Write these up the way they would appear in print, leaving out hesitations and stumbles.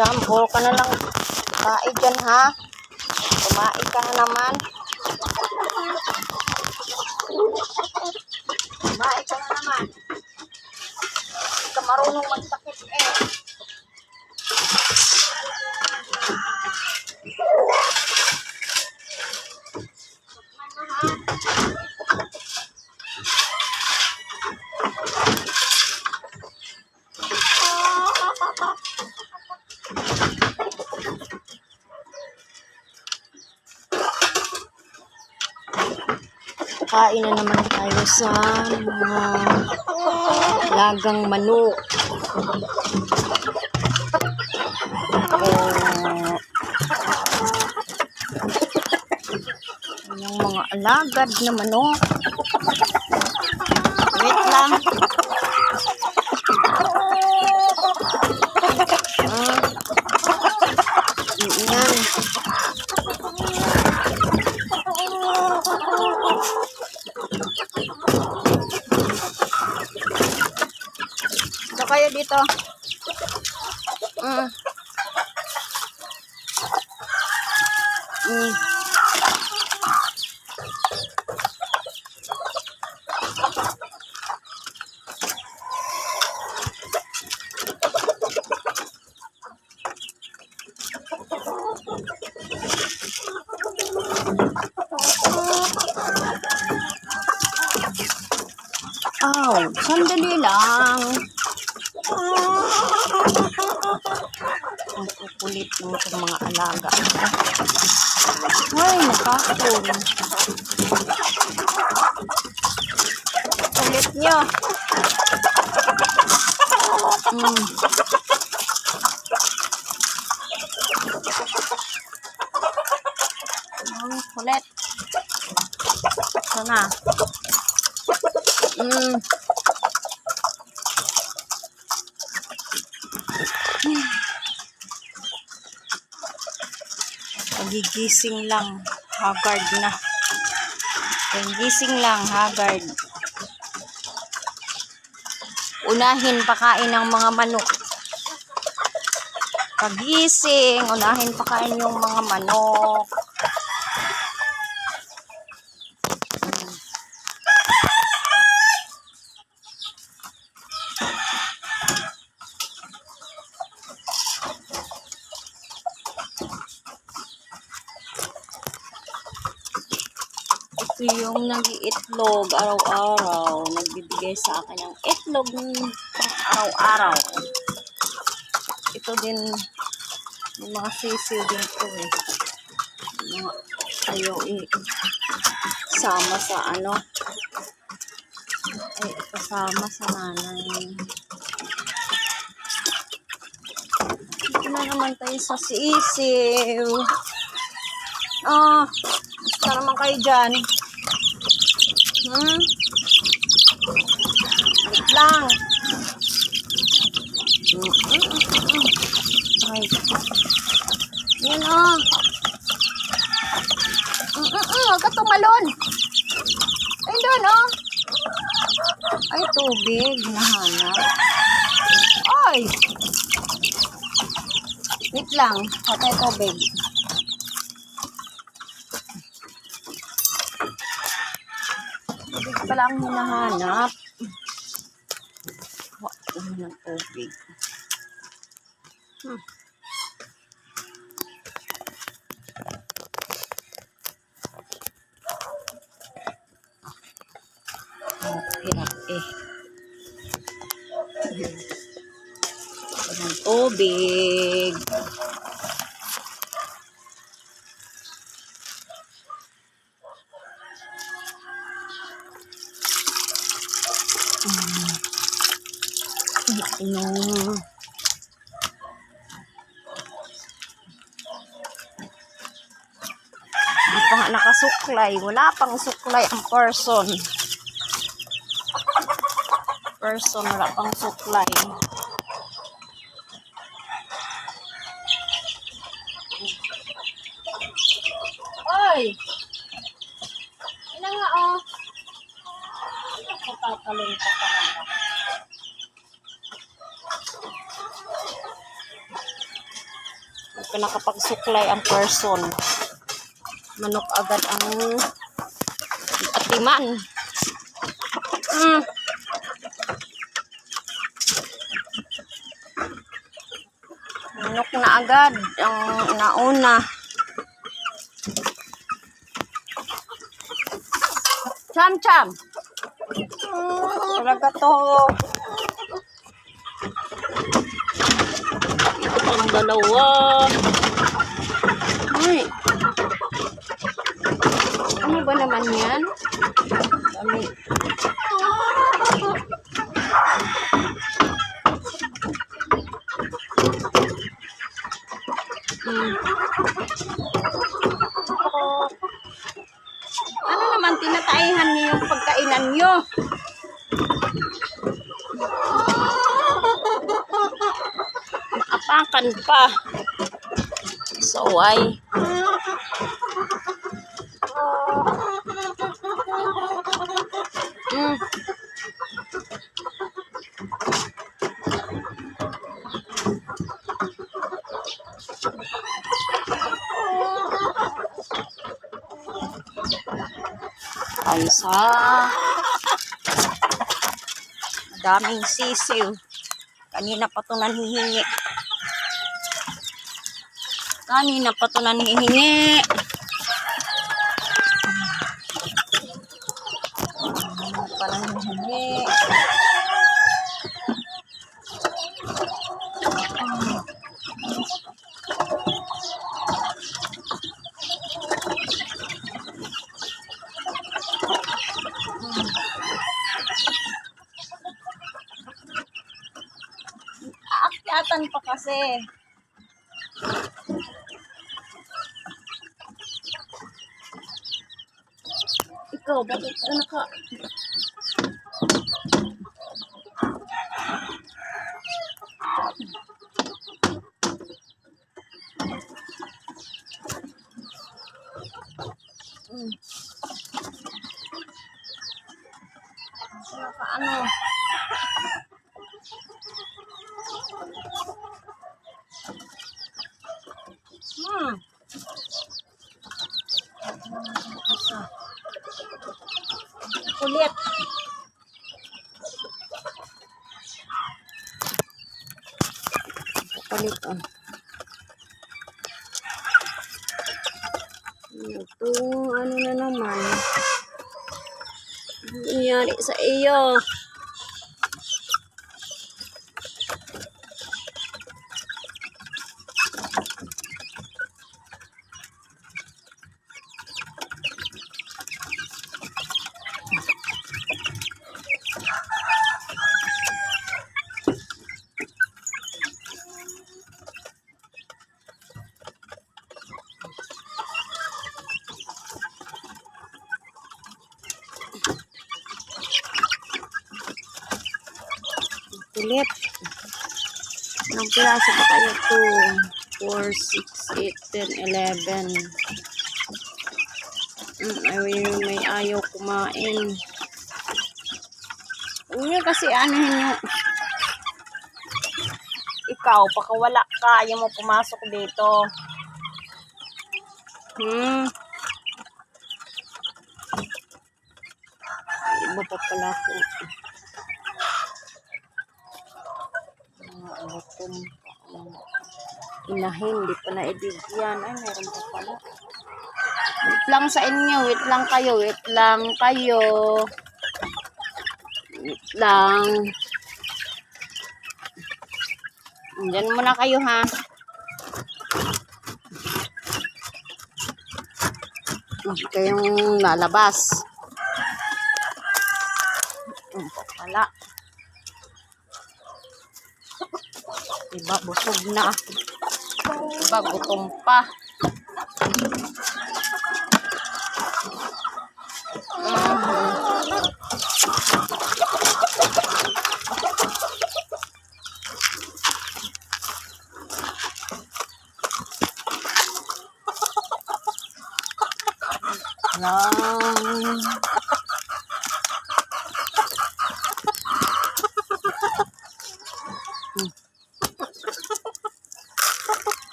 Jumbo ka na lang. Kain dyan ha. Kumain ka na naman. Kumain ka na naman. Hindi ka marunong magsakit eh. Kain na naman tayo sa mga lagang manok. Yung mga alagad na manok. Wait lang. Yan. Ito kayo dito. Sandali lang. Ang kukulit mo sa mga alaga. Ay, nakakul. Kulit nyo. Kulit. Sana. Pagigising lang, haggard na. Pagigising lang, haggard. Unahin pakain ng mga manok. Pagising, unahin pakain yung mga manok. Ito yung nag-iitlog araw-araw. Nagbibigay sa akin ng itlog araw-araw. Ito din, yung mga sisiw din ito eh. Mga ayaw sama sa ano. Ay, kasama sa nanay. Ito na naman tayo sa sisiw. Basta naman kayo dyan. Wait lang. Ay. Yan huwag ka tumalon. Ay doon Ay, tubig. Nahanap. Ay. Wait lang. Patay tubig. Tubig pala ang hinahanap. Wala ng tubig. Hirap eh. Walang tubig. Hindi pa nga nakasuklay. Wala pang suklay ang person. Wala pang suklay. Oy! Ina nga tatalon pa talaga. pa nakapagsuklay ang person. Manok agad ang atiman. Manok na agad ang nauna. Cham-cham. Talaga to. Ang dalawa. Ay. Ano ba naman yan? Dami. Ano naman tinataihan niyo yung pagkainan niyo? Apakan pa. So why? Ay sa daming sisiw. Kanina pa to nanhihingi. Kanina pa to nanhihingi. Kanina pa nanhihingi. Aakyatan pa kasi. Ikaw, bakit ano ka? Ano? Kulit. Kulit Ito, ano na naman? Ano nangyari sa iyo? Kulit. Ilang piraso ba tayo? 2, 4, 6, 8, 10, 11. May ayaw kumain. Hindi kasi anuhin nyo. Ikaw, pakawala ka. Ayaw mo pumasok dito. Iba pa pala ako. Inahin, di pa naibigyan. Ay, meron pa pala. Wait lang sa inyo, wait lang kayo, wait lang kayo. Wait lang. Diyan muna kayo ha. Hindi kayong lalabas. Pala. Iba busog na. Iba gutom pa.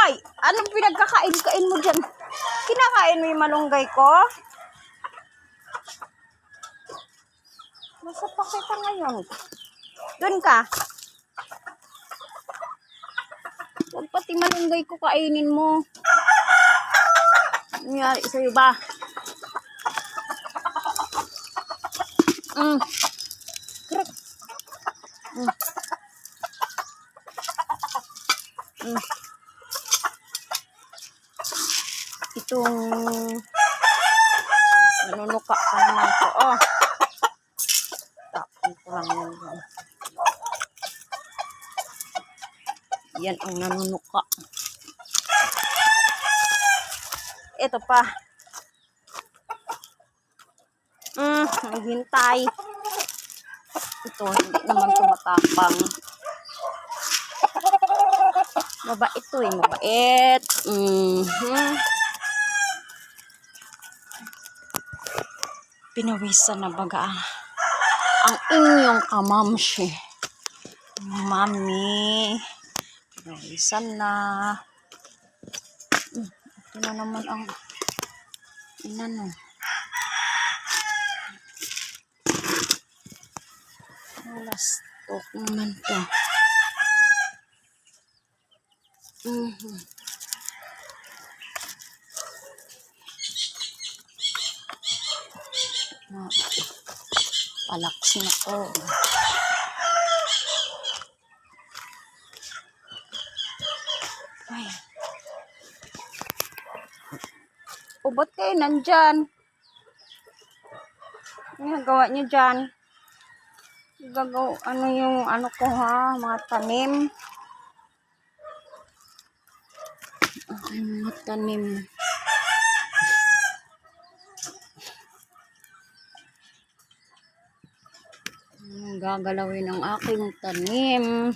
Ay, anong pinagkakain-kain mo dyan? Kinakain mo yung malunggay ko? Nasa pa kita ngayon. Doon ka. Huwag pati malunggay ko kainin mo. Nangyari sa'yo ba? Mm. Mm. Mm. Itong nanunuka ka naman ko. Oh. Tapon ko lang yan. Yan ang nanunuka. Ito pa. Naghintay. Ito, hindi naman tumatapang. Mabait ito eh, mabait. Pinawisan na baga ang inyong kamamshi. Mami. Pinawisan na. Ito na naman ang inano. Last talk naman to. Palaksin ako. Ay. O, ba't kayo nandyan? Ano gawa niyo dyan? Gagaw, ano yung ano ko ha? Mga tanim. Okay, mga tanim. Gagalawin ang aking tanim.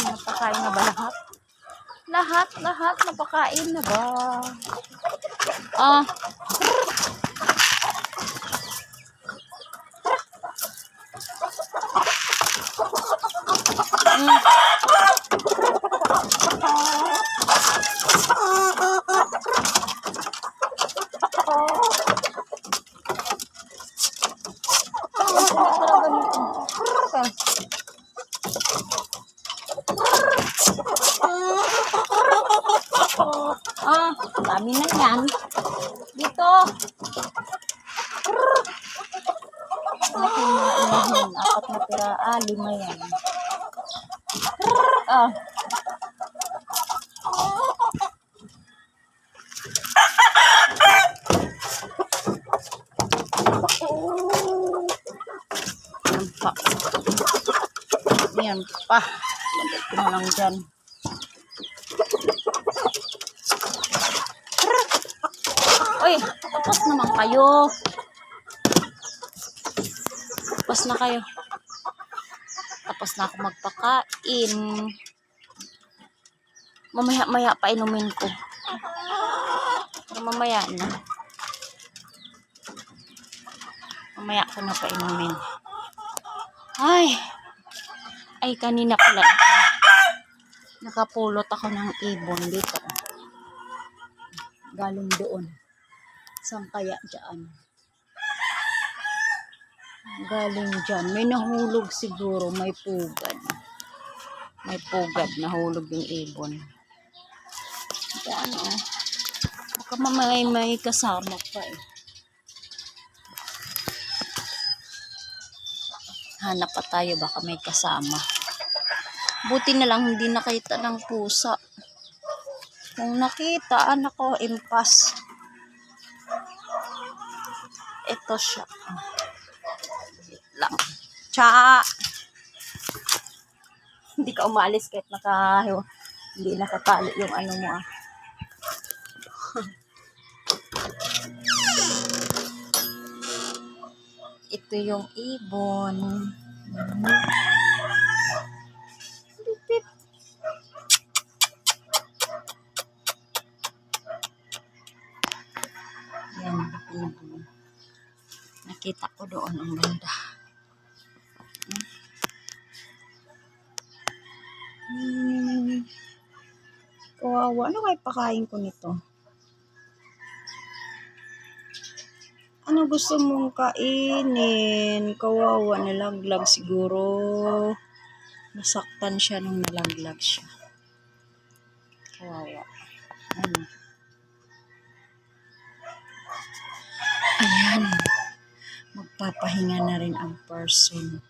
Napakain na ba lahat? Lahat napakain na ba? Dami na yan. Dito. Inahin. 4 na pira. 5 yan. Yan pa. Lagay ko na lang dyan. Uy, tapos naman kayo. Tapos na kayo. Tapos na ako magpakain. Mamaya pa inumin ko. Pero mamaya na. Mamaya ko na pa inumin. Ay, kanina pala nakapulot ako ng ibon dito. Galing doon. Saan kaya dyan? Galing dyan. May nahulog siguro. May pugad. May pugad. Nahulog yung ibon. Dyan baka may kasama pa eh. Hanap pa tayo. Baka may kasama. Buti na lang hindi nakita ng pusa. Kung nakita, anak ko, impas. Ito siya. Wait lang. Cha! Hindi ka umalis kahit hindi nakatali yung ano mo ah. Ito yung ibon. Yan, ibon. Nakita ko doon ang ganda. Kawawa. Ano kayo pakain ko nito? Ano gusto mong kainin? Kawawa, nalaglag siguro. Nasaktan siya nung nalaglag siya. Kawawa. Ano? Ayan. Magpapahinga na rin ang person.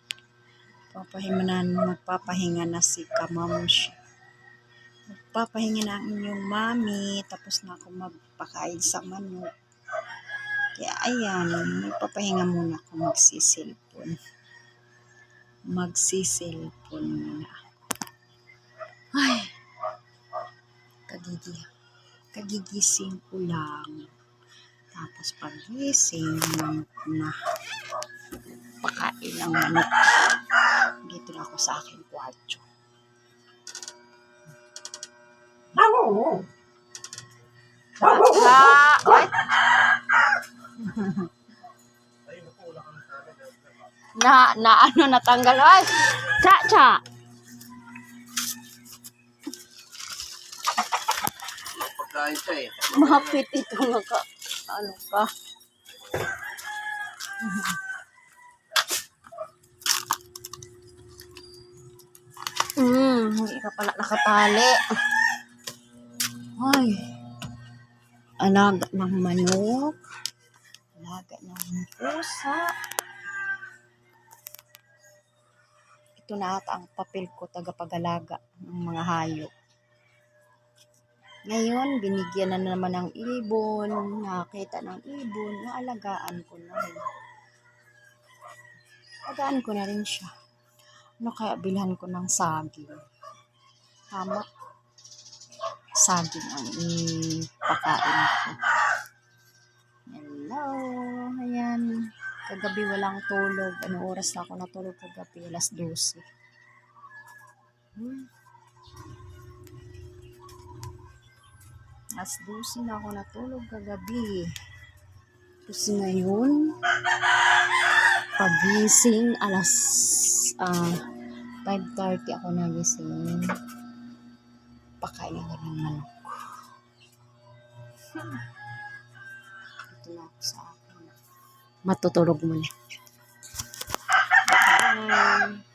Magpapahinga na si Kamamshi. Magpapahinga na ang inyong mami. Tapos na ako magpakain sa manok. Kaya ayan, magpapahinga muna ako, magsisilpon muna ako. Ay, kagigising ko lang. Tapos pagising, na pakain ng manok. Dito na ako sa aking kwarto. Ano natanggal ay cha Pagkain siya eh. mahapit ito nga ano ka hindi ka pala nakatali. Ay, alaga ng manok, alaga ng pusa. Ito na ata ang papel ko, tagapag-alaga ng mga hayop. Ngayon, binigyan na naman ng ibon, nakita ng ibon, naalagaan ko na rin. Alagaan ko na rin siya. Ano kaya bilhan ko ng saging? Tama. Saging ang ipakain ko. Hello. Ayan. Kagabi walang tulog. Anong oras na ako natulog kagabi? Alas 12. Alas 12 na ako natulog kagabi. Tapos ngayon, pagising, alas 5:30 ako nagising. Pakain ako ng manok. Ito na ako sa akin. Matutulog muna. Bye.